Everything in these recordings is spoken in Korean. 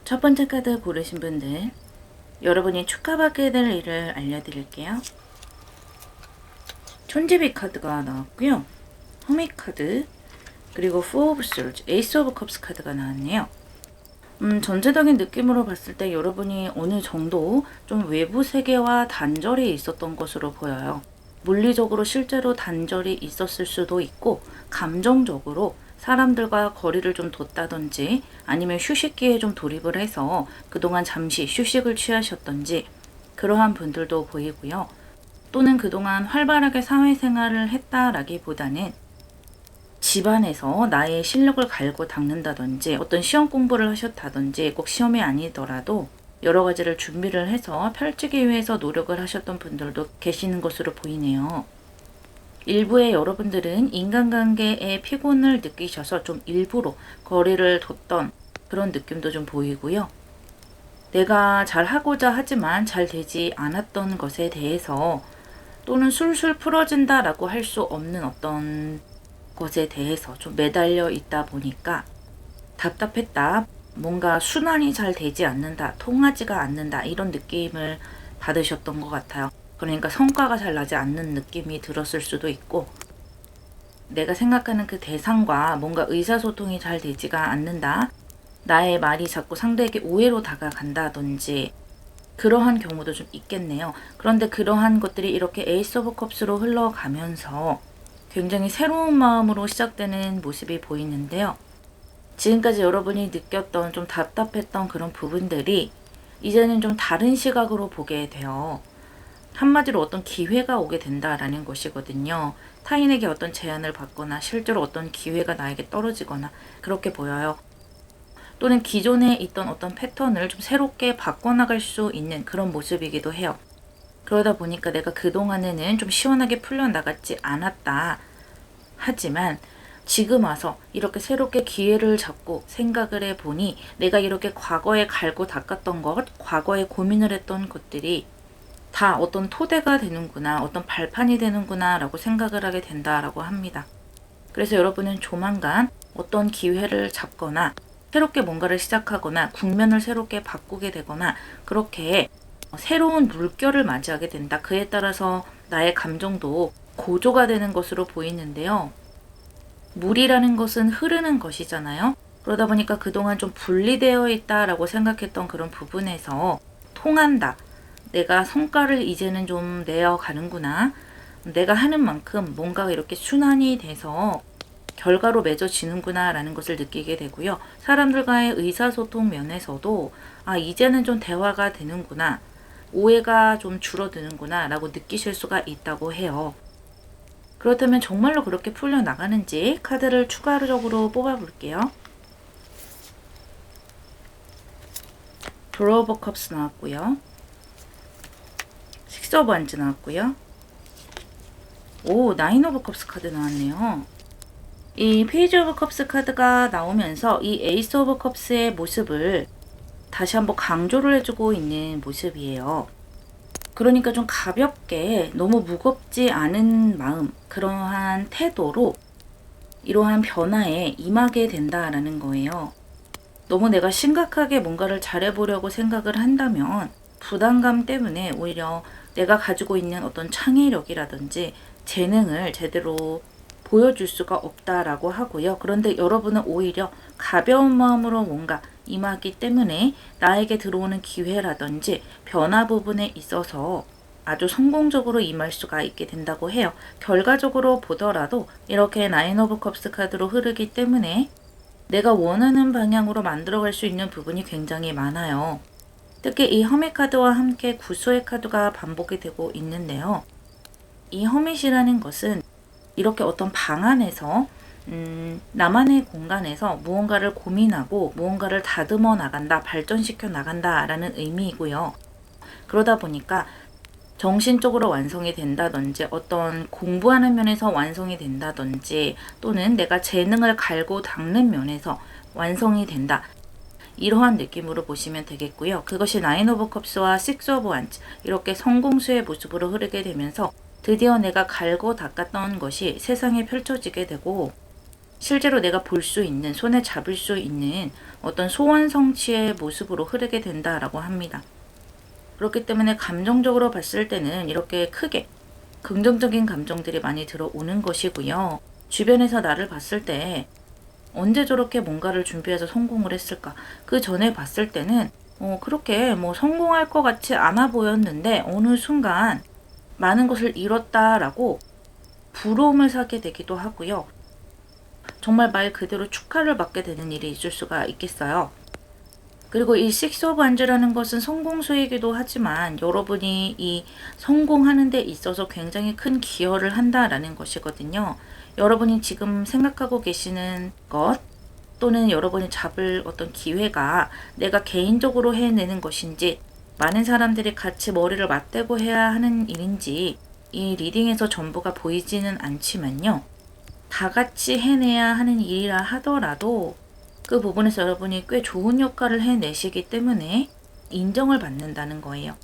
첫 번째 카드 고르신 분들, 여러분이 축하받게 될 일을 알려드릴게요. 천지비 카드가 나왔고요. 허밋 카드, 그리고 포 오브 솔즈, 에이스 오브 컵스 카드가 나왔네요. 전체적인 느낌으로 봤을 때 여러분이 어느 정도 좀 외부 세계와 단절이 있었던 것으로 보여요. 물리적으로 실제로 단절이 있었을 수도 있고, 감정적으로 사람들과 거리를 좀 뒀다든지, 아니면 휴식기에 좀 돌입을 해서 그동안 잠시 휴식을 취하셨던지, 그러한 분들도 보이고요. 또는 그동안 활발하게 사회생활을 했다라기보다는 집안에서 나의 실력을 갈고 닦는다든지, 어떤 시험 공부를 하셨다든지, 꼭 시험이 아니더라도 여러 가지를 준비를 해서 펼치기 위해서 노력을 하셨던 분들도 계시는 것으로 보이네요. 일부의 여러분들은 인간관계에 피곤을 느끼셔서 좀 일부러 거리를 뒀던 그런 느낌도 좀 보이고요. 내가 잘 하고자 하지만 잘 되지 않았던 것에 대해서, 또는 술술 풀어진다라고 할 수 없는 어떤 것에 대해서 좀 매달려 있다 보니까 답답했다, 뭔가 순환이 잘 되지 않는다, 통하지가 않는다, 이런 느낌을 받으셨던 것 같아요. 그러니까 성과가 잘 나지 않는 느낌이 들었을 수도 있고, 내가 생각하는 그 대상과 뭔가 의사소통이 잘 되지가 않는다, 나의 말이 자꾸 상대에게 오해로 다가간다든지, 그러한 경우도 좀 있겠네요. 그런데 그러한 것들이 이렇게 에이스 오브 컵스로 흘러가면서 굉장히 새로운 마음으로 시작되는 모습이 보이는데요. 지금까지 여러분이 느꼈던 좀 답답했던 그런 부분들이 이제는 좀 다른 시각으로 보게 돼요. 한마디로 어떤 기회가 오게 된다라는 것이거든요. 타인에게 어떤 제안을 받거나 실제로 어떤 기회가 나에게 떨어지거나 그렇게 보여요. 또는 기존에 있던 어떤 패턴을 좀 새롭게 바꿔나갈 수 있는 그런 모습이기도 해요. 그러다 보니까 내가 그동안에는 좀 시원하게 풀려나갔지 않았다. 하지만 지금 와서 이렇게 새롭게 기회를 잡고 생각을 해보니, 내가 이렇게 과거에 갈고 닦았던 것, 과거에 고민을 했던 것들이 다 어떤 토대가 되는구나, 어떤 발판이 되는구나 라고 생각을 하게 된다라고 합니다. 그래서 여러분은 조만간 어떤 기회를 잡거나 새롭게 뭔가를 시작하거나 국면을 새롭게 바꾸게 되거나 그렇게 새로운 물결을 맞이하게 된다. 그에 따라서 나의 감정도 고조가 되는 것으로 보이는데요. 물이라는 것은 흐르는 것이잖아요. 그러다 보니까 그동안 좀 분리되어 있다라고 생각했던 그런 부분에서 통한다. 내가 성과를 이제는 좀 내어가는구나. 내가 하는 만큼 뭔가 이렇게 순환이 돼서 결과로 맺어지는구나 라는 것을 느끼게 되고요. 사람들과의 의사소통 면에서도 이제는 좀 대화가 되는구나, 오해가 좀 줄어드는구나 라고 느끼실 수가 있다고 해요. 그렇다면 정말로 그렇게 풀려나가는지 카드를 추가적으로 뽑아볼게요. 드로 오브 컵스 나왔고요. 식스 오브 완즈 나왔고요. 나인 오브 컵스 카드 나왔네요. 이 페이지 오브 컵스 카드가 나오면서 이 에이스 오브 컵스의 모습을 다시 한번 강조를 해주고 있는 모습이에요. 그러니까 좀 가볍게, 너무 무겁지 않은 마음, 그러한 태도로 이러한 변화에 임하게 된다라는 거예요. 너무 내가 심각하게 뭔가를 잘해보려고 생각을 한다면 부담감 때문에 오히려 내가 가지고 있는 어떤 창의력이라든지 재능을 제대로 보여줄 수가 없다라고 하고요. 그런데 여러분은 오히려 가벼운 마음으로 뭔가 임하기 때문에 나에게 들어오는 기회라든지 변화 부분에 있어서 아주 성공적으로 임할 수가 있게 된다고 해요. 결과적으로 보더라도 이렇게 나인 오브 컵스 카드로 흐르기 때문에 내가 원하는 방향으로 만들어갈 수 있는 부분이 굉장히 많아요. 특히 이 허밋 카드와 함께 구수의 카드가 반복이 되고 있는데요. 이 허밋이라는 것은 이렇게 어떤 방 안에서 나만의 공간에서 무언가를 고민하고 무언가를 다듬어 나간다, 발전시켜 나간다 라는 의미이고요. 그러다 보니까 정신적으로 완성이 된다든지, 어떤 공부하는 면에서 완성이 된다든지, 또는 내가 재능을 갈고 닦는 면에서 완성이 된다, 이러한 느낌으로 보시면 되겠고요. 그것이 나인 오브 컵스와 식스 오브 완즈, 이렇게 성공수의 모습으로 흐르게 되면서 드디어 내가 갈고 닦았던 것이 세상에 펼쳐지게 되고, 실제로 내가 볼 수 있는, 손에 잡을 수 있는 어떤 소원 성취의 모습으로 흐르게 된다라고 합니다. 그렇기 때문에 감정적으로 봤을 때는 이렇게 크게 긍정적인 감정들이 많이 들어오는 것이고요. 주변에서 나를 봤을 때 언제 저렇게 뭔가를 준비해서 성공을 했을까? 그 전에 봤을 때는 그렇게 뭐 성공할 것 같지 않아 보였는데 어느 순간 많은 것을 잃었다라고 부러움을 사게 되기도 하고요. 정말 말 그대로 축하를 받게 되는 일이 있을 수가 있겠어요. 그리고 이 식스 오브 안즈라는 것은 성공수이기도 하지만 여러분이 이 성공하는 데 있어서 굉장히 큰 기여를 한다라는 것이거든요. 여러분이 지금 생각하고 계시는 것 또는 여러분이 잡을 어떤 기회가 내가 개인적으로 해내는 것인지 많은 사람들이 같이 머리를 맞대고 해야 하는 일인지 이 리딩에서 전부가 보이지는 않지만요. 다 같이 해내야 하는 일이라 하더라도 그 부분에서 여러분이 꽤 좋은 역할을 해내시기 때문에 인정을 받는다는 거예요.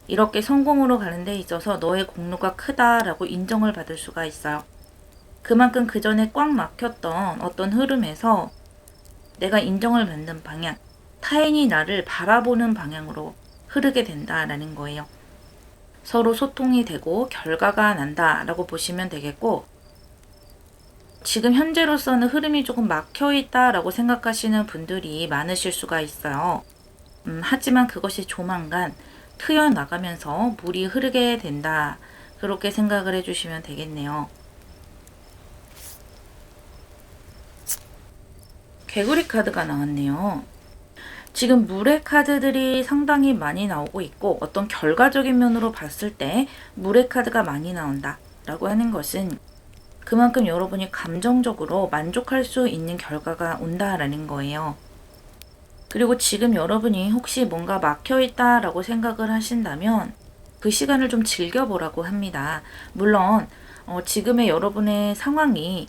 이렇게 성공으로 가는 데 있어서 너의 공로가 크다라고 인정을 받을 수가 있어요. 그만큼 그 전에 꽉 막혔던 어떤 흐름에서 내가 인정을 받는 방향, 타인이 나를 바라보는 방향으로 흐르게 된다라는 거예요. 서로 소통이 되고 결과가 난다라고 보시면 되겠고, 지금 현재로서는 흐름이 조금 막혀 있다라고 생각하시는 분들이 많으실 수가 있어요. 하지만 그것이 조만간 트여 나가면서 물이 흐르게 된다. 그렇게 생각을 해주시면 되겠네요. 개구리 카드가 나왔네요. 지금 물의 카드들이 상당히 많이 나오고 있고 어떤 결과적인 면으로 봤을 때 물의 카드가 많이 나온다 라고 하는 것은 그만큼 여러분이 감정적으로 만족할 수 있는 결과가 온다라는 거예요. 그리고 지금 여러분이 혹시 뭔가 막혀 있다라고 생각을 하신다면 그 시간을 좀 즐겨보라고 합니다. 물론 지금의 여러분의 상황이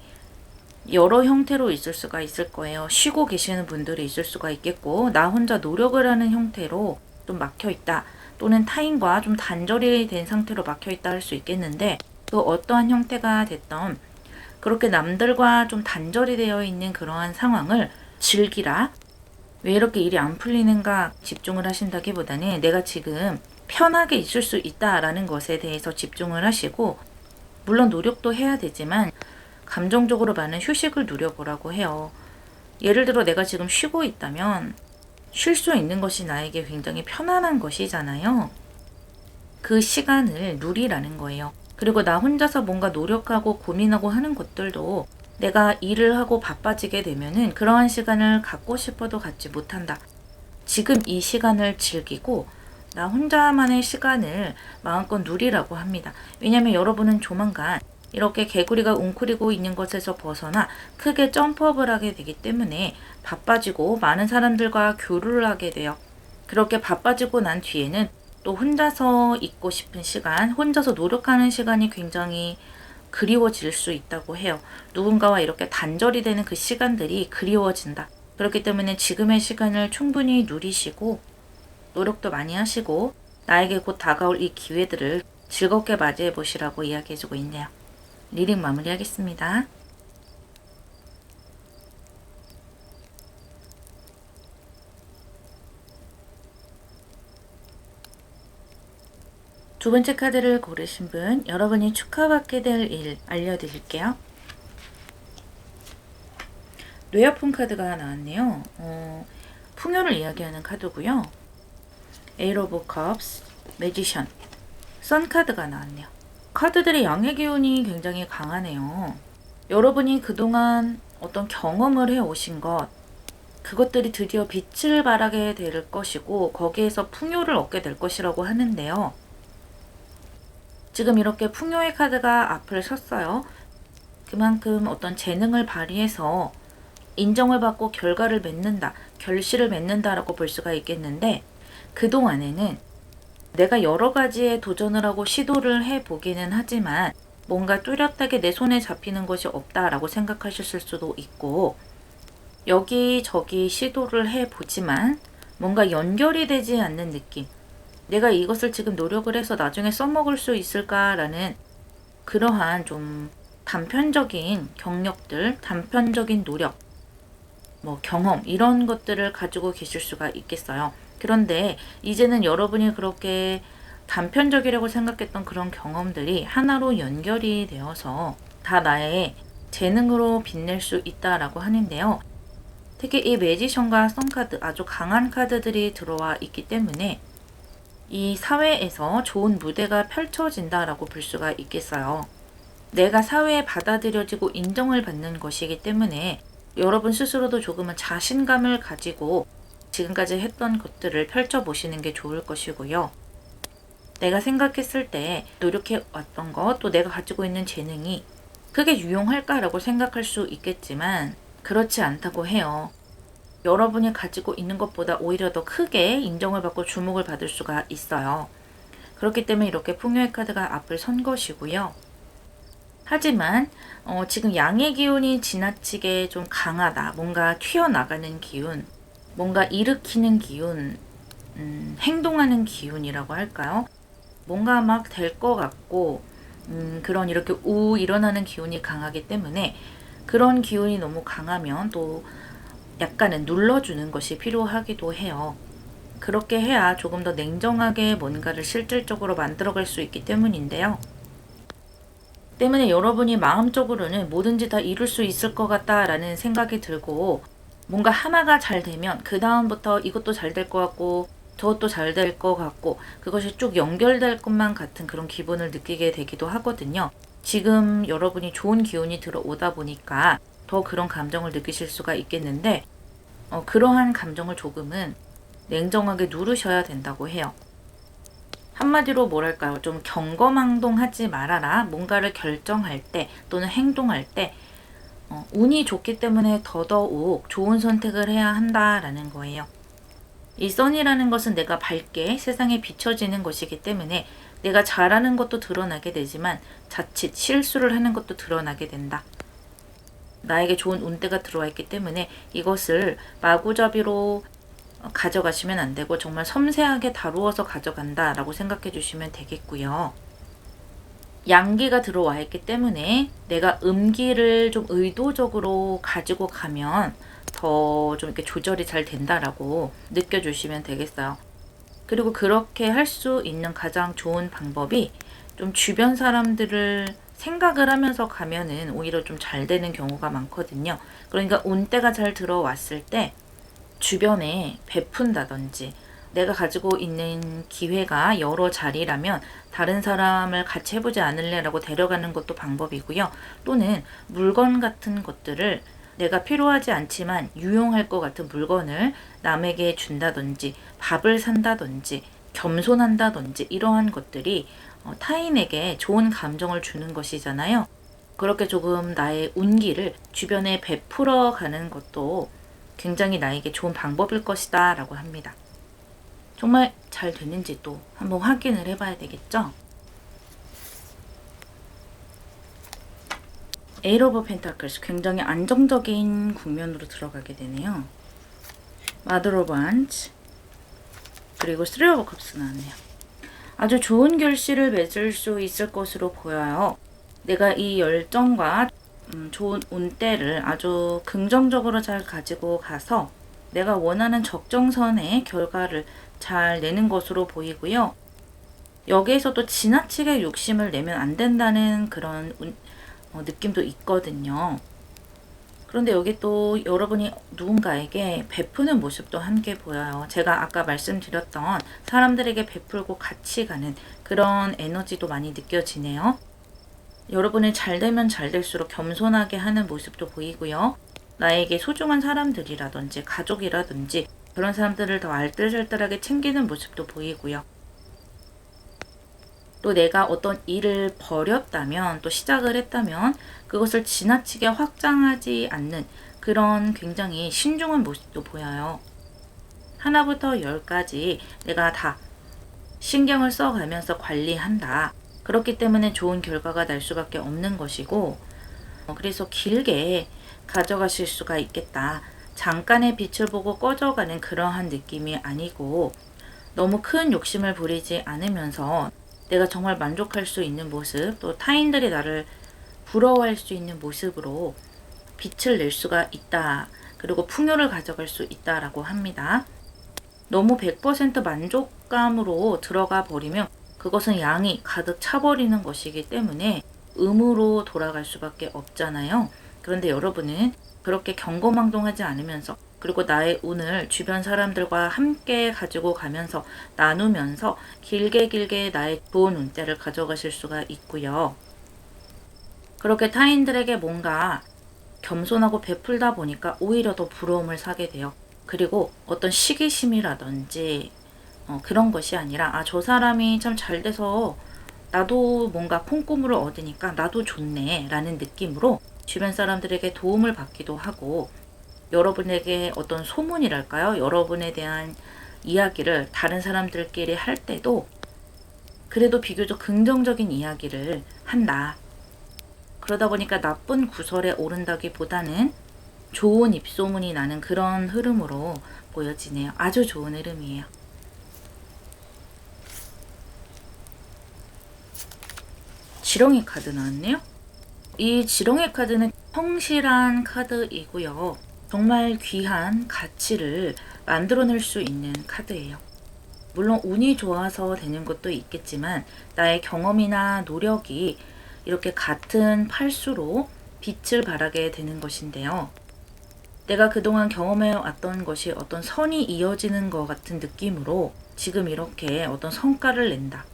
여러 형태로 있을 수가 있을 거예요. 쉬고 계시는 분들이 있을 수가 있겠고, 나 혼자 노력을 하는 형태로 좀 막혀 있다, 또는 타인과 좀 단절이 된 상태로 막혀 있다 할 수 있겠는데, 그 어떠한 형태가 됐던 그렇게 남들과 좀 단절이 되어 있는 그러한 상황을 즐기라. 왜 이렇게 일이 안 풀리는가 집중을 하신다기보다는 내가 지금 편하게 있을 수 있다라는 것에 대해서 집중을 하시고, 물론 노력도 해야 되지만 감정적으로 많은 휴식을 누려보라고 해요. 예를 들어 내가 지금 쉬고 있다면 쉴 수 있는 것이 나에게 굉장히 편안한 것이잖아요. 그 시간을 누리라는 거예요. 그리고 나 혼자서 뭔가 노력하고 고민하고 하는 것들도 내가 일을 하고 바빠지게 되면은 그러한 시간을 갖고 싶어도 갖지 못한다. 지금 이 시간을 즐기고 나 혼자만의 시간을 마음껏 누리라고 합니다. 왜냐하면 여러분은 조만간 이렇게 개구리가 웅크리고 있는 것에서 벗어나 크게 점프업을 하게 되기 때문에 바빠지고 많은 사람들과 교류를 하게 돼요. 그렇게 바빠지고 난 뒤에는 또 혼자서 있고 싶은 시간, 혼자서 노력하는 시간이 굉장히 그리워질 수 있다고 해요. 누군가와 이렇게 단절이 되는 그 시간들이 그리워진다. 그렇기 때문에 지금의 시간을 충분히 누리시고 노력도 많이 하시고 나에게 곧 다가올 이 기회들을 즐겁게 맞이해 보시라고 이야기해주고 있네요. 리딩 마무리하겠습니다. 두 번째 카드를 고르신 분, 여러분이 축하받게 될 일 알려드릴게요. 뇌아픈 카드가 나왔네요. 풍요를 이야기하는 카드고요. 에이트 오브 컵스, 매지션, 선 카드가 나왔네요. 카드들의 양의 기운이 굉장히 강하네요. 여러분이 그동안 어떤 경험을 해오신 것, 그것들이 드디어 빛을 발하게 될 것이고 거기에서 풍요를 얻게 될 것이라고 하는데요. 지금 이렇게 풍요의 카드가 앞을 섰어요. 그만큼 어떤 재능을 발휘해서 인정을 받고 결과를 맺는다, 결실을 맺는다라고 볼 수가 있겠는데, 그동안에는 내가 여러 가지에 도전을 하고 시도를 해보기는 하지만 뭔가 뚜렷하게 내 손에 잡히는 것이 없다라고 생각하셨을 수도 있고, 여기저기 시도를 해보지만 뭔가 연결이 되지 않는 느낌, 내가 이것을 지금 노력을 해서 나중에 써먹을 수 있을까라는 그러한 좀 단편적인 경력들, 단편적인 노력, 경험 이런 것들을 가지고 계실 수가 있겠어요. 그런데 이제는 여러분이 그렇게 단편적이라고 생각했던 그런 경험들이 하나로 연결이 되어서 다 나의 재능으로 빛낼 수 있다라고 하는데요. 특히 이 매지션과 선카드 아주 강한 카드들이 들어와 있기 때문에 이 사회에서 좋은 무대가 펼쳐진다라고 볼 수가 있겠어요. 내가 사회에 받아들여지고 인정을 받는 것이기 때문에 여러분 스스로도 조금은 자신감을 가지고 지금까지 했던 것들을 펼쳐보시는 게 좋을 것이고요. 내가 생각했을 때 노력해 왔던 것, 또 내가 가지고 있는 재능이 그게 유용할까라고 생각할 수 있겠지만 그렇지 않다고 해요. 여러분이 가지고 있는 것보다 오히려 더 크게 인정을 받고 주목을 받을 수가 있어요. 그렇기 때문에 이렇게 풍요의 카드가 앞을 선 것이고요. 하지만 지금 양의 기운이 지나치게 좀 강하다. 뭔가 튀어나가는 기운, 뭔가 일으키는 기운, 행동하는 기운이라고 할까요? 뭔가 막 될 것 같고 그런 이렇게 일어나는 기운이 강하기 때문에 그런 기운이 너무 강하면 또 약간은 눌러주는 것이 필요하기도 해요. 그렇게 해야 조금 더 냉정하게 뭔가를 실질적으로 만들어갈 수 있기 때문인데요. 때문에 여러분이 마음적으로는 뭐든지 다 이룰 수 있을 것 같다라는 생각이 들고 뭔가 하나가 잘 되면 그 다음부터 이것도 잘 될 것 같고 저것도 잘 될 것 같고 그것이 쭉 연결될 것만 같은 그런 기분을 느끼게 되기도 하거든요. 지금 여러분이 좋은 기운이 들어오다 보니까 더 그런 감정을 느끼실 수가 있겠는데 그러한 감정을 조금은 냉정하게 누르셔야 된다고 해요. 한마디로 뭐랄까요? 좀 경거망동하지 말아라. 뭔가를 결정할 때 또는 행동할 때 운이 좋기 때문에 더더욱 좋은 선택을 해야 한다라는 거예요. 이 선이라는 것은 내가 밝게 세상에 비춰지는 것이기 때문에 내가 잘하는 것도 드러나게 되지만 자칫 실수를 하는 것도 드러나게 된다. 나에게 좋은 운대가 들어와 있기 때문에 이것을 마구잡이로 가져가시면 안 되고 정말 섬세하게 다루어서 가져간다라고 생각해 주시면 되겠고요. 양기가 들어와 있기 때문에 내가 음기를 좀 의도적으로 가지고 가면 더 좀 이렇게 조절이 잘 된다라고 느껴주시면 되겠어요. 그리고 그렇게 할 수 있는 가장 좋은 방법이 좀 주변 사람들을 생각을 하면서 가면은 오히려 좀 잘 되는 경우가 많거든요. 그러니까 운대가 잘 들어왔을 때 주변에 베푼다든지 내가 가지고 있는 기회가 여러 자리라면 다른 사람을 같이 해보지 않을래라고 데려가는 것도 방법이고요. 또는 물건 같은 것들을 내가 필요하지 않지만 유용할 것 같은 물건을 남에게 준다든지 밥을 산다든지 겸손한다든지 이러한 것들이 타인에게 좋은 감정을 주는 것이잖아요. 그렇게 조금 나의 운기를 주변에 베풀어 가는 것도 굉장히 나에게 좋은 방법일 것이다 라고 합니다. 정말 잘 됐는지도 한번 확인을 해봐야 되겠죠? 에이트 오브 펜타클스 굉장히 안정적인 국면으로 들어가게 되네요. 마더 오브 완즈 그리고 쓰리 오브 컵스 나왔네요. 아주 좋은 결실을 맺을 수 있을 것으로 보여요. 내가 이 열정과 좋은 운대를 아주 긍정적으로 잘 가지고 가서 내가 원하는 적정선의 결과를 잘 내는 것으로 보이고요. 여기에서도 지나치게 욕심을 내면 안 된다는 그런 느낌도 있거든요. 그런데 여기 또 여러분이 누군가에게 베푸는 모습도 함께 보여요. 제가 아까 말씀드렸던 사람들에게 베풀고 같이 가는 그런 에너지도 많이 느껴지네요. 여러분이 잘 되면 잘 될수록 겸손하게 하는 모습도 보이고요. 나에게 소중한 사람들이라든지 가족이라든지 그런 사람들을 더 알뜰살뜰하게 챙기는 모습도 보이고요. 또 내가 어떤 일을 벌였다면 또 시작을 했다면 그것을 지나치게 확장하지 않는 그런 굉장히 신중한 모습도 보여요. 하나부터 10까지 내가 다 신경을 써가면서 관리한다. 그렇기 때문에 좋은 결과가 날 수밖에 없는 것이고 그래서 길게 가져가실 수가 있겠다. 잠깐의 빛을 보고 꺼져가는 그러한 느낌이 아니고 너무 큰 욕심을 부리지 않으면서 내가 정말 만족할 수 있는 모습 또 타인들이 나를 부러워할 수 있는 모습으로 빛을 낼 수가 있다. 그리고 풍요를 가져갈 수 있다라고 합니다. 너무 100% 만족감으로 들어가 버리면 그것은 양이 가득 차버리는 것이기 때문에 음으로 돌아갈 수밖에 없잖아요. 그런데 여러분은 그렇게 경거망동하지 않으면서, 그리고 나의 운을 주변 사람들과 함께 가지고 가면서 나누면서 길게 나의 좋은 운때를 가져가실 수가 있고요. 그렇게 타인들에게 뭔가 겸손하고 베풀다 보니까 오히려 더 부러움을 사게 돼요. 그리고 어떤 시기심이라든지 그런 것이 아니라 저 사람이 참 잘 돼서 나도 뭔가 콩고물을 얻으니까 나도 좋네 라는 느낌으로 주변 사람들에게 도움을 받기도 하고, 여러분에게 어떤 소문이랄까요? 여러분에 대한 이야기를 다른 사람들끼리 할 때도 그래도 비교적 긍정적인 이야기를 한다. 그러다 보니까 나쁜 구설에 오른다기보다는 좋은 입소문이 나는 그런 흐름으로 보여지네요. 아주 좋은 흐름이에요. 지렁이 카드 나왔네요. 이 지렁이 카드는 성실한 카드이고요. 정말 귀한 가치를 만들어낼 수 있는 카드예요. 물론 운이 좋아서 되는 것도 있겠지만 나의 경험이나 노력이 이렇게 같은 팔수로 빛을 발하게 되는 것인데요. 내가 그동안 경험해 왔던 것이 어떤 선이 이어지는 것 같은 느낌으로 지금 이렇게 어떤 성과를 낸다.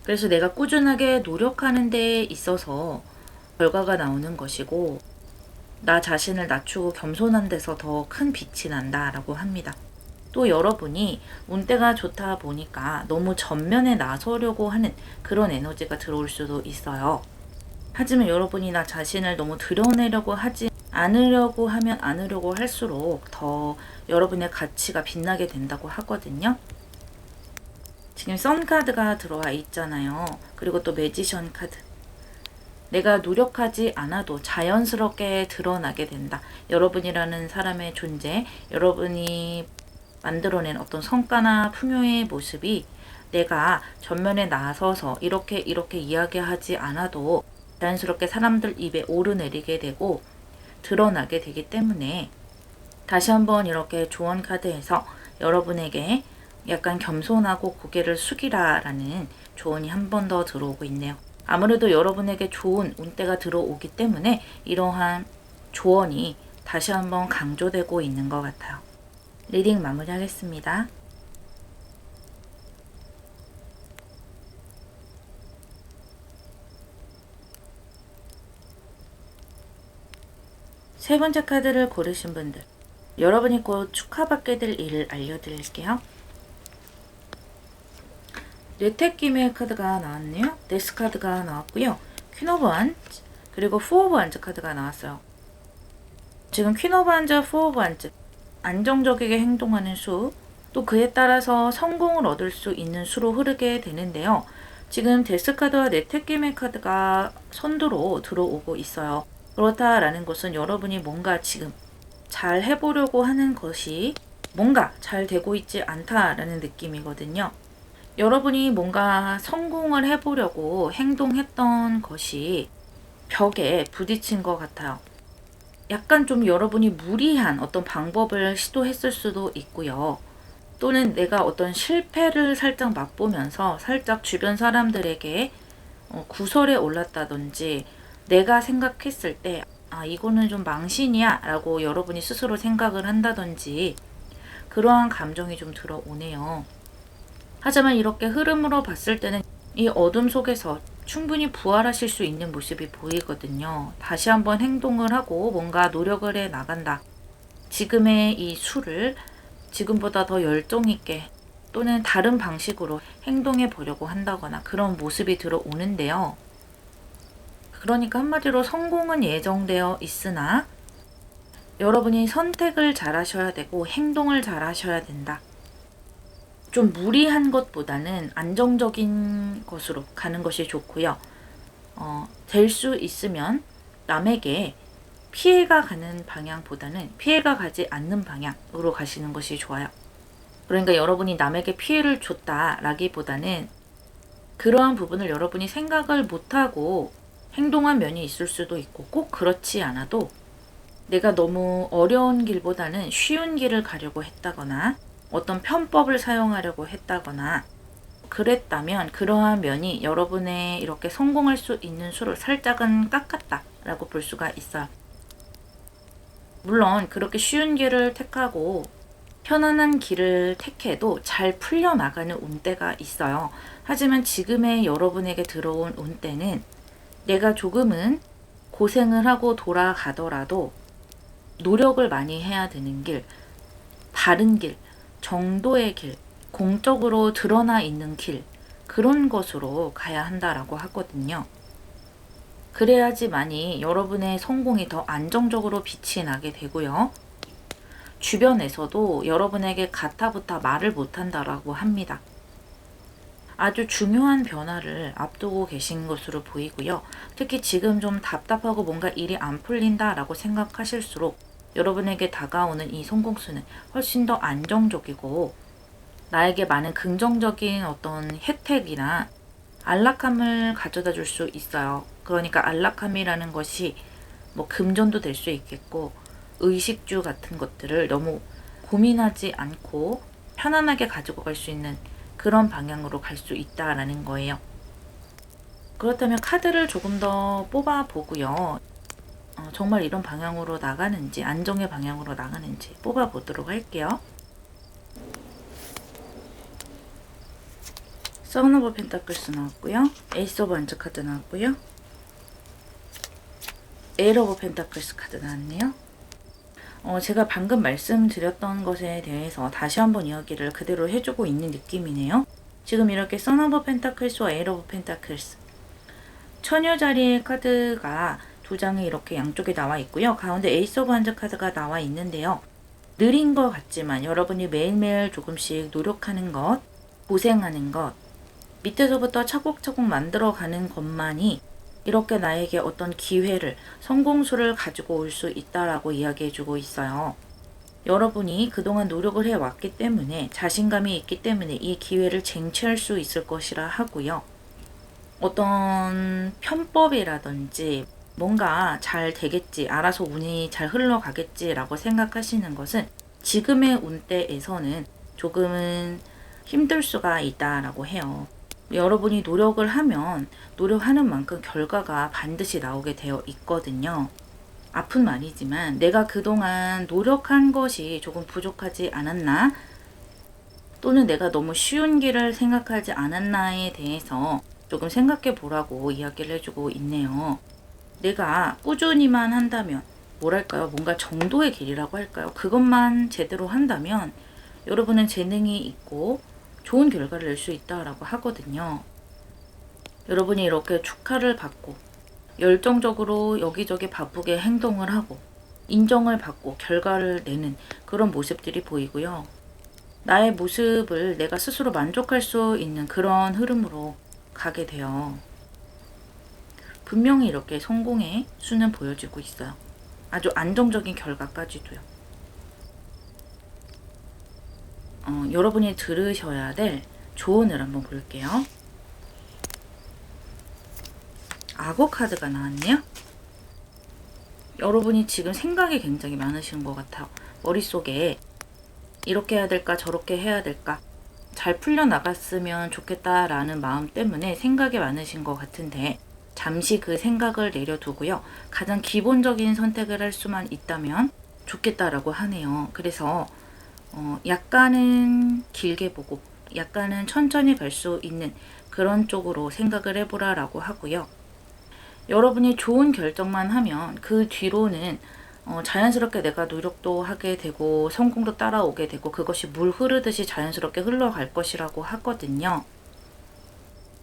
그래서 내가 꾸준하게 노력하는 데 있어서 결과가 나오는 것이고, 나 자신을 낮추고 겸손한 데서 더 큰 빛이 난다라고 합니다. 또 여러분이 운때가 좋다 보니까 너무 전면에 나서려고 하는 그런 에너지가 들어올 수도 있어요. 하지만 여러분이 나 자신을 너무 드러내려고 하지 않으려고 하면 않으려고 할수록 더 여러분의 가치가 빛나게 된다고 하거든요. 지금 선 카드가 들어와 있잖아요. 그리고 또 매지션 카드. 내가 노력하지 않아도 자연스럽게 드러나게 된다. 여러분이라는 사람의 존재, 여러분이 만들어낸 어떤 성과나 풍요의 모습이 내가 전면에 나서서 이렇게 이야기하지 않아도 자연스럽게 사람들 입에 오르내리게 되고 드러나게 되기 때문에, 다시 한번 이렇게 조언 카드에서 여러분에게 약간 겸손하고 고개를 숙이라 라는 조언이 한 번 더 들어오고 있네요. 아무래도 여러분에게 좋은 운때가 들어오기 때문에 이러한 조언이 다시 한번 강조되고 있는 것 같아요. 리딩 마무리하겠습니다. 세 번째 카드를 고르신 분들, 여러분이 곧 축하받게 될 일을 알려드릴게요. 뇌택김의 카드가 나왔네요. 데스 카드가 나왔고요. 퀸 오브 완즈, 그리고 포 오브 완즈 카드가 나왔어요. 지금 퀸 오브 완즈, 포 오브 완즈, 안정적이게 행동하는 수, 또 그에 따라서 성공을 얻을 수 있는 수로 흐르게 되는데요. 지금 데스 카드와 뇌택김의 카드가 선두로 들어오고 있어요. 그렇다라는 것은 여러분이 뭔가 지금 잘 해보려고 하는 것이 뭔가 잘 되고 있지 않다라는 느낌이거든요. 여러분이 뭔가 성공을 해보려고 행동했던 것이 벽에 부딪힌 것 같아요. 약간 좀 여러분이 무리한 어떤 방법을 시도했을 수도 있고요. 또는 내가 어떤 실패를 살짝 맛보면서 살짝 주변 사람들에게 구설에 올랐다든지, 내가 생각했을 때 이거는 좀 망신이야 라고 여러분이 스스로 생각을 한다든지 그러한 감정이 좀 들어오네요. 하지만 이렇게 흐름으로 봤을 때는 이 어둠 속에서 충분히 부활하실 수 있는 모습이 보이거든요. 다시 한번 행동을 하고 뭔가 노력을 해 나간다. 지금의 이 수를 지금보다 더 열정 있게 또는 다른 방식으로 행동해 보려고 한다거나 그런 모습이 들어오는데요. 그러니까 한마디로 성공은 예정되어 있으나 여러분이 선택을 잘 하셔야 되고 행동을 잘 하셔야 된다. 좀 무리한 것보다는 안정적인 것으로 가는 것이 좋고요. 될 수 있으면 남에게 피해가 가는 방향보다는 피해가 가지 않는 방향으로 가시는 것이 좋아요. 그러니까 여러분이 남에게 피해를 줬다라기보다는 그러한 부분을 여러분이 생각을 못하고 행동한 면이 있을 수도 있고 꼭 그렇지 않아도 내가 너무 어려운 길보다는 쉬운 길을 가려고 했다거나 어떤 편법을 사용하려고 했다거나 그랬다면 그러한 면이 여러분의 이렇게 성공할 수 있는 수를 살짝은 깎았다라고 볼 수가 있어요. 물론 그렇게 쉬운 길을 택하고 편안한 길을 택해도 잘 풀려나가는 운대가 있어요. 하지만 지금의 여러분에게 들어온 운대는 내가 조금은 고생을 하고 돌아가더라도 노력을 많이 해야 되는 길, 바른 길, 정도의 길, 공적으로 드러나 있는 길, 그런 것으로 가야 한다라고 하거든요. 그래야지만이 여러분의 성공이 더 안정적으로 빛이 나게 되고요. 주변에서도 여러분에게 가타부타 말을 못한다라고 합니다. 아주 중요한 변화를 앞두고 계신 것으로 보이고요. 특히 지금 좀 답답하고 뭔가 일이 안 풀린다라고 생각하실수록 여러분에게 다가오는 이 성공수는 훨씬 더 안정적이고 나에게 많은 긍정적인 어떤 혜택이나 안락함을 가져다 줄 수 있어요. 그러니까 안락함이라는 것이 뭐 금전도 될 수 있겠고 의식주 같은 것들을 너무 고민하지 않고 편안하게 가지고 갈 수 있는 그런 방향으로 갈 수 있다라는 거예요. 그렇다면 카드를 조금 더 뽑아 보고요. 정말 이런 방향으로 나가는지 안정의 방향으로 나가는지 뽑아 보도록 할게요. 세븐 오브 펜타클스 나왔고요. 에이스 오브 원즈 카드 나왔고요. 에이스 오브 펜타클스 카드 나왔네요. 제가 방금 말씀드렸던 것에 대해서 다시 한번 이야기를 그대로 해주고 있는 느낌이네요. 지금 이렇게 선 오브 펜타클스와 에이스 오브 펜타클스 처녀 자리의 카드가 두 장이 이렇게 양쪽에 나와 있고요. 가운데 에이스 오브 원즈 카드가 나와 있는데요. 느린 것 같지만 여러분이 매일매일 조금씩 노력하는 것, 고생하는 것, 밑에서부터 차곡차곡 만들어가는 것만이 이렇게 나에게 어떤 기회를, 성공수를 가지고 올 수 있다라고 이야기해주고 있어요. 여러분이 그동안 노력을 해왔기 때문에 자신감이 있기 때문에 이 기회를 쟁취할 수 있을 것이라 하고요. 어떤 편법이라든지 뭔가 잘 되겠지, 알아서 운이 잘 흘러가겠지 라고 생각하시는 것은 지금의 운대에서는 조금은 힘들 수가 있다라고 해요. 여러분이 노력을 하면 노력하는 만큼 결과가 반드시 나오게 되어 있거든요. 아픈 말이지만 내가 그동안 노력한 것이 조금 부족하지 않았나? 또는 내가 너무 쉬운 길을 생각하지 않았나에 대해서 조금 생각해 보라고 이야기를 해주고 있네요. 내가 꾸준히만 한다면 뭐랄까요? 뭔가 정도의 길이라고 할까요? 그것만 제대로 한다면 여러분은 재능이 있고 좋은 결과를 낼 수 있다라고 하거든요. 여러분이 이렇게 축하를 받고 열정적으로 여기저기 바쁘게 행동을 하고 인정을 받고 결과를 내는 그런 모습들이 보이고요. 나의 모습을 내가 스스로 만족할 수 있는 그런 흐름으로 가게 돼요. 분명히 이렇게 성공의 수는 보여지고 있어요. 아주 안정적인 결과까지도요. 여러분이 들으셔야 될 조언을 한번 볼게요. 악어 카드가 나왔네요. 여러분이 지금 생각이 굉장히 많으신 것 같아요. 머릿속에 이렇게 해야 될까 저렇게 해야 될까 잘 풀려나갔으면 좋겠다라는 마음 때문에 생각이 많으신 것 같은데 잠시 그 생각을 내려두고요. 가장 기본적인 선택을 할 수만 있다면 좋겠다라고 하네요. 그래서 약간은 길게 보고 약간은 천천히 갈 수 있는 그런 쪽으로 생각을 해보라라고 하고요. 여러분이 좋은 결정만 하면 그 뒤로는 자연스럽게 내가 노력도 하게 되고 성공도 따라오게 되고 그것이 물 흐르듯이 자연스럽게 흘러갈 것이라고 하거든요.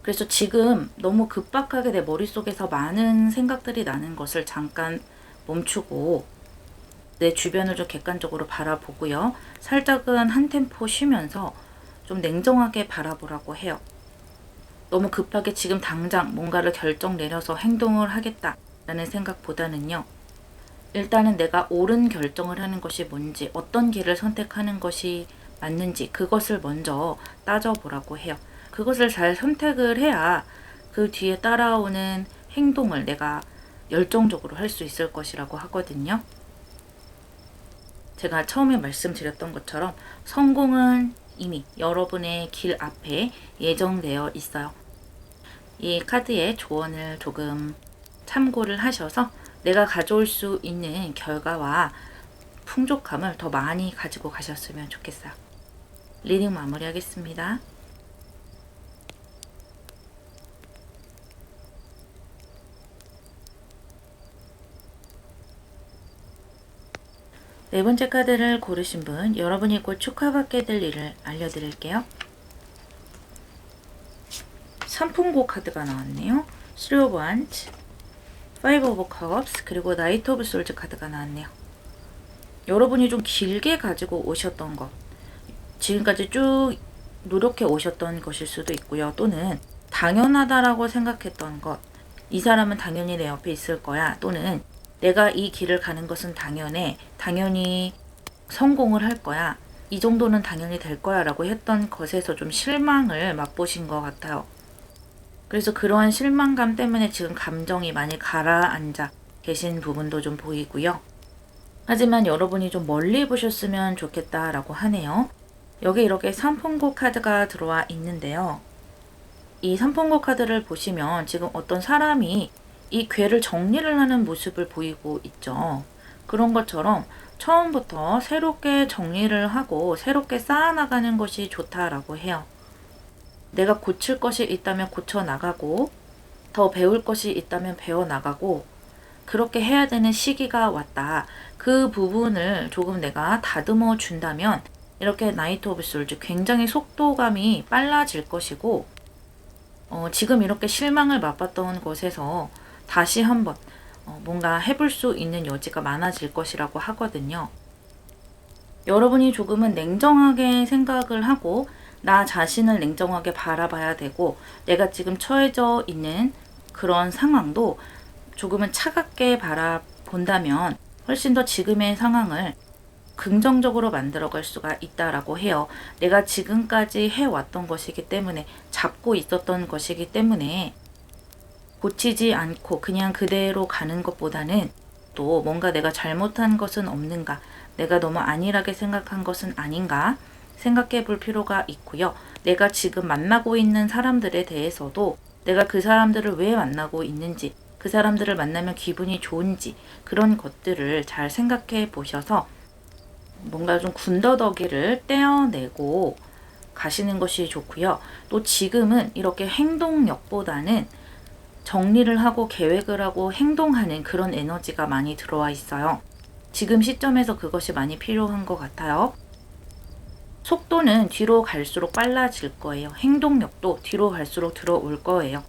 그래서 지금 너무 급박하게 내 머릿속에서 많은 생각들이 나는 것을 잠깐 멈추고 내 주변을 좀 객관적으로 바라보고요. 살짝은 한 템포 쉬면서 좀 냉정하게 바라보라고 해요. 너무 급하게 지금 당장 뭔가를 결정 내려서 행동을 하겠다라는 생각보다는요. 일단은 내가 옳은 결정을 하는 것이 뭔지, 어떤 길을 선택하는 것이 맞는지 그것을 먼저 따져보라고 해요. 그것을 잘 선택을 해야 그 뒤에 따라오는 행동을 내가 열정적으로 할 수 있을 것이라고 하거든요. 제가 처음에 말씀드렸던 것처럼 성공은 이미 여러분의 길 앞에 예정되어 있어요. 이 카드의 조언을 조금 참고를 하셔서 내가 가져올 수 있는 결과와 풍족함을 더 많이 가지고 가셨으면 좋겠어요. 리딩 마무리하겠습니다. 네 번째 카드를 고르신 분, 여러분이 곧 축하받게 될 일을 알려드릴게요. 삼풍고 카드가 나왔네요. 3 of Wands, 5 of Cups, 그리고 Knight of Swords 카드가 나왔네요. 여러분이 좀 길게 가지고 오셨던 것, 지금까지 쭉 노력해 오셨던 것일 수도 있고요. 또는 당연하다라고 생각했던 것, 이 사람은 당연히 내 옆에 있을 거야. 또는 내가 이 길을 가는 것은 당연해. 당연히 성공을 할 거야. 이 정도는 당연히 될 거야 라고 했던 것에서 좀 실망을 맛보신 것 같아요. 그래서 그러한 실망감 때문에 지금 감정이 많이 가라앉아 계신 부분도 좀 보이고요. 하지만 여러분이 좀 멀리 보셨으면 좋겠다라고 하네요. 여기 이렇게 삼풍고 카드가 들어와 있는데요. 이 삼풍고 카드를 보시면 지금 어떤 사람이 이 궤를 정리를 하는 모습을 보이고 있죠. 그런 것처럼 처음부터 새롭게 정리를 하고 새롭게 쌓아나가는 것이 좋다라고 해요. 내가 고칠 것이 있다면 고쳐나가고 더 배울 것이 있다면 배워나가고 그렇게 해야 되는 시기가 왔다. 그 부분을 조금 내가 다듬어 준다면 이렇게 나이트 오브 솔즈 굉장히 속도감이 빨라질 것이고 지금 이렇게 실망을 맛봤던 곳에서 다시 한번 뭔가 해볼 수 있는 여지가 많아질 것이라고 하거든요. 여러분이 조금은 냉정하게 생각을 하고 나 자신을 냉정하게 바라봐야 되고 내가 지금 처해져 있는 그런 상황도 조금은 차갑게 바라본다면 훨씬 더 지금의 상황을 긍정적으로 만들어갈 수가 있다라고 해요. 내가 지금까지 해왔던 것이기 때문에 잡고 있었던 것이기 때문에 고치지 않고 그냥 그대로 가는 것보다는 또 뭔가 내가 잘못한 것은 없는가, 내가 너무 안일하게 생각한 것은 아닌가 생각해 볼 필요가 있고요. 내가 지금 만나고 있는 사람들에 대해서도 내가 그 사람들을 왜 만나고 있는지, 그 사람들을 만나면 기분이 좋은지 그런 것들을 잘 생각해 보셔서 뭔가 좀 군더더기를 떼어내고 가시는 것이 좋고요. 또 지금은 이렇게 행동력보다는 정리를 하고 계획을 하고 행동하는 그런 에너지가 많이 들어와 있어요. 지금 시점에서 그것이 많이 필요한 것 같아요. 속도는 뒤로 갈수록 빨라질 거예요. 행동력도 뒤로 갈수록 들어올 거예요.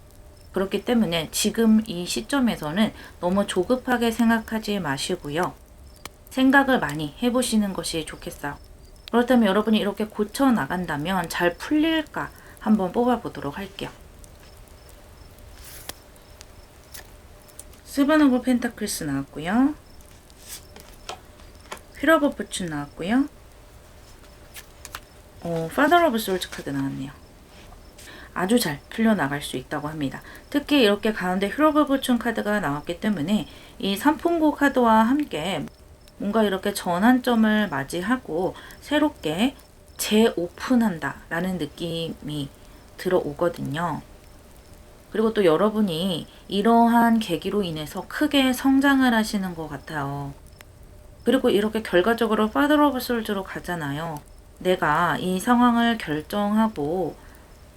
그렇기 때문에 지금 이 시점에서는 너무 조급하게 생각하지 마시고요. 생각을 많이 해보시는 것이 좋겠어요. 그렇다면 여러분이 이렇게 고쳐 나간다면 잘 풀릴까 한번 뽑아보도록 할게요. 세븐 오브 펜타클스 나왔고요. 휠 오브 포춘 나왔고요. 파더 오브 솔즈 카드 나왔네요. 아주 잘 풀려나갈 수 있다고 합니다. 특히 이렇게 가운데 휠 오브 포춘 카드가 나왔기 때문에 이 삼풍고 카드와 함께 뭔가 이렇게 전환점을 맞이하고 새롭게 재오픈한다 라는 느낌이 들어오거든요. 그리고 또 여러분이 이러한 계기로 인해서 크게 성장을 하시는 것 같아요. 그리고 이렇게 결과적으로 파더 오브 솔즈로 가잖아요. 내가 이 상황을 결정하고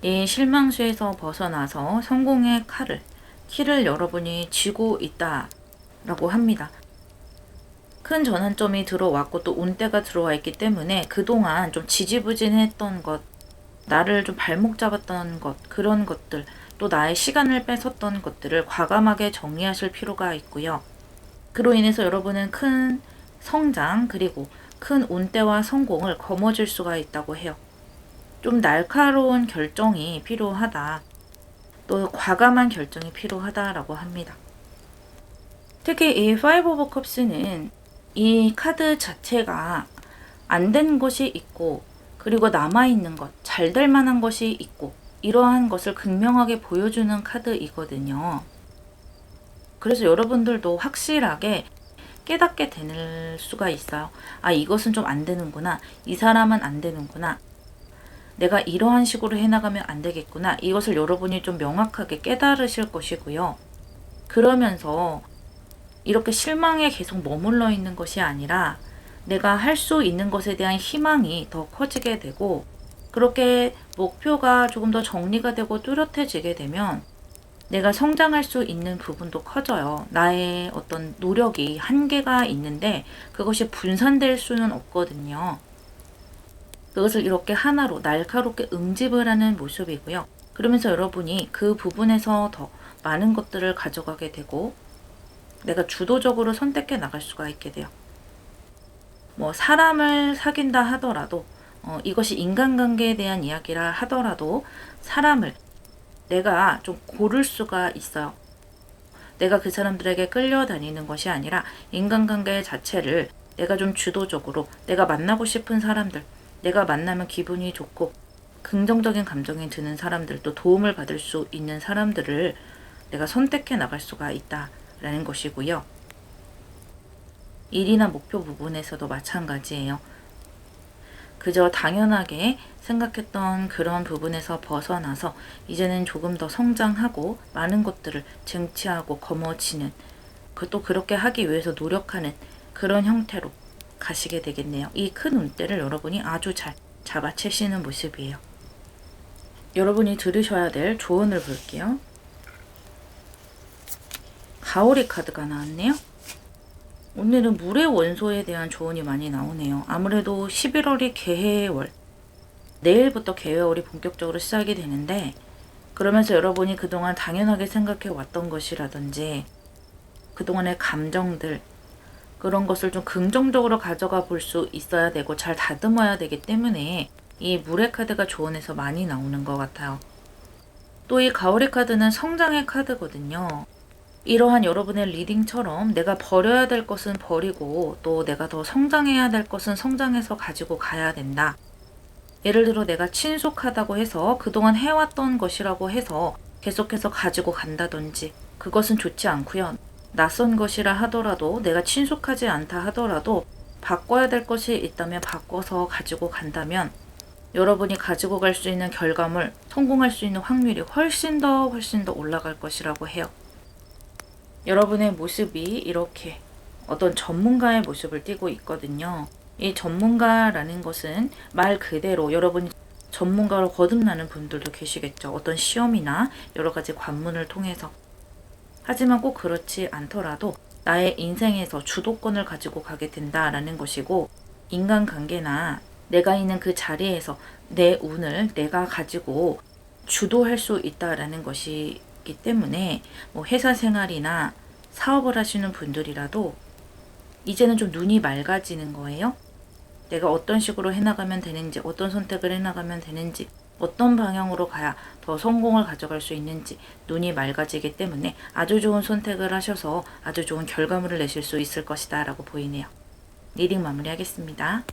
이 실망수에서 벗어나서 성공의 키를 여러분이 쥐고 있다라고 합니다. 큰 전환점이 들어왔고 또 운대가 들어와 있기 때문에 그동안 좀 지지부진했던 것, 나를 좀 발목 잡았던 것, 그런 것들, 또 나의 시간을 뺏었던 것들을 과감하게 정리하실 필요가 있고요. 그로 인해서 여러분은 큰 성장 그리고 큰 운대와 성공을 거머쥘 수가 있다고 해요. 좀 날카로운 결정이 필요하다. 또 과감한 결정이 필요하다라고 합니다. 특히 이 5 오브 컵스는 이 카드 자체가 안 된 것이 있고 그리고 남아있는 것, 잘 될 만한 것이 있고 이러한 것을 극명하게 보여주는 카드이거든요. 그래서 여러분들도 확실하게 깨닫게 될 수가 있어요. 아, 이것은 좀 안 되는구나. 이 사람은 안 되는구나. 내가 이러한 식으로 해나가면 안 되겠구나. 이것을 여러분이 좀 명확하게 깨달으실 것이고요. 그러면서 이렇게 실망에 계속 머물러 있는 것이 아니라 내가 할 수 있는 것에 대한 희망이 더 커지게 되고, 그렇게 목표가 조금 더 정리가 되고 뚜렷해지게 되면 내가 성장할 수 있는 부분도 커져요. 나의 어떤 노력이 한계가 있는데 그것이 분산될 수는 없거든요. 그것을 이렇게 하나로 날카롭게 응집을 하는 모습이고요. 그러면서 여러분이 그 부분에서 더 많은 것들을 가져가게 되고 내가 주도적으로 선택해 나갈 수가 있게 돼요. 뭐 사람을 사귄다 하더라도 이것이 인간관계에 대한 이야기라 하더라도 사람을 내가 좀 고를 수가 있어요. 내가 그 사람들에게 끌려다니는 것이 아니라 인간관계 자체를 내가 좀 주도적으로 내가 만나고 싶은 사람들, 내가 만나면 기분이 좋고 긍정적인 감정이 드는 사람들, 또 도움을 받을 수 있는 사람들을 내가 선택해 나갈 수가 있다라는 것이고요. 일이나 목표 부분에서도 마찬가지예요. 그저 당연하게 생각했던 그런 부분에서 벗어나서 이제는 조금 더 성장하고 많은 것들을 쟁취하고 거머쥐는, 또 그렇게 하기 위해서 노력하는 그런 형태로 가시게 되겠네요. 이 큰 운대를 여러분이 아주 잘 잡아채시는 모습이에요. 여러분이 들으셔야 될 조언을 볼게요. 가오리 카드가 나왔네요. 오늘은 물의 원소에 대한 조언이 많이 나오네요. 아무래도 11월이 개해월, 내일부터 개해월이 본격적으로 시작이 되는데, 그러면서 여러분이 그동안 당연하게 생각해 왔던 것이라든지 그동안의 감정들, 그런 것을 좀 긍정적으로 가져가 볼 수 있어야 되고 잘 다듬어야 되기 때문에 이 물의 카드가 조언에서 많이 나오는 것 같아요. 또 이 가오리 카드는 성장의 카드거든요. 이러한 여러분의 리딩처럼 내가 버려야 될 것은 버리고 또 내가 더 성장해야 될 것은 성장해서 가지고 가야 된다. 예를 들어 내가 친숙하다고 해서 그동안 해왔던 것이라고 해서 계속해서 가지고 간다든지 그것은 좋지 않고요. 낯선 것이라 하더라도 내가 친숙하지 않다 하더라도 바꿔야 될 것이 있다면 바꿔서 가지고 간다면 여러분이 가지고 갈 수 있는 결과물, 성공할 수 있는 확률이 훨씬 더 올라갈 것이라고 해요. 여러분의 모습이 이렇게 어떤 전문가의 모습을 띠고 있거든요. 이 전문가라는 것은 말 그대로 여러분이 전문가로 거듭나는 분들도 계시겠죠. 어떤 시험이나 여러 가지 관문을 통해서. 하지만 꼭 그렇지 않더라도 나의 인생에서 주도권을 가지고 가게 된다라는 것이고, 인간관계나 내가 있는 그 자리에서 내 운을 내가 가지고 주도할 수 있다라는 것이기 때문에 뭐 회사 생활이나 사업을 하시는 분들이라도 이제는 좀 눈이 맑아지는 거예요. 내가 어떤 식으로 해나가면 되는지, 어떤 선택을 해나가면 되는지, 어떤 방향으로 가야 더 성공을 가져갈 수 있는지 눈이 맑아지기 때문에 아주 좋은 선택을 하셔서 아주 좋은 결과물을 내실 수 있을 것이다 라고 보이네요. 리딩 마무리하겠습니다.